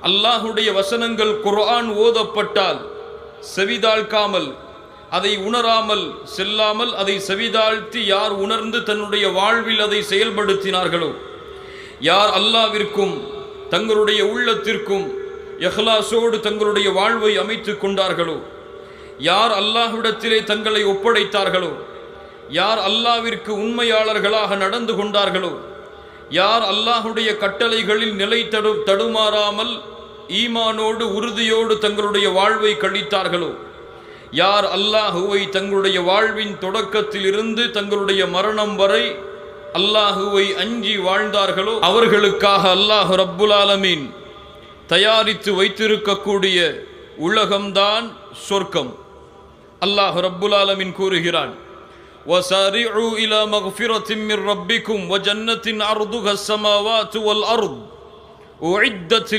அல்லாஹுடைய வசனங்கள் குர்ஆன் ஓதப்பட்டால் செவிதாழ்க்காமல், அதை உணராமல் செல்லாமல், அதை செவிதாழ்த்தி யார் உணர்ந்து தன்னுடைய வாழ்வில் அதை செயல்படுத்தினார்களோ, யார் அல்லாஹ்விற்கும் தங்களுடைய உள்ளத்திற்கும் இஹ்லாஸோடு தங்களுடைய வாழ்வை அமைத்து கொண்டார்களோ, யார் அல்லாஹ்விடத்திலே தங்களை ஒப்படைத்தார்களோ, யார் அல்லாஹ்விற்கு உண்மையாளர்களாக நடந்து கொண்டார்களோ, யார் அல்லாஹுடைய கட்டளைகளில் நிலை தடுமாறாமல் ஈமானோடு உறுதியோடு தங்களுடைய வாழ்வை கழித்தார்களோ, யார் அல்லாஹுவை தங்களுடைய வாழ்வின் தொடக்கத்தில் இருந்து தங்களுடைய மரணம் வரை அல்லாஹுவை அஞ்சி வாழ்ந்தார்களோ, அவர்களுக்காக அல்லாஹ் ரப்புல் ஆலமீன் தயாரித்து வைத்திருக்கக்கூடிய உலகம்தான் சொர்க்கம். அல்லாஹ் ரப்புல் ஆலமீன் கூறுகிறான், وَسَارِعُوا إِلَى مَغْفِرَةٍ مِّن رَّبِّكُمْ وَجَنَّةٍ عَرْضُهَا السَّمَاوَاتُ وَالْأَرْضُ أُعِدَّتْ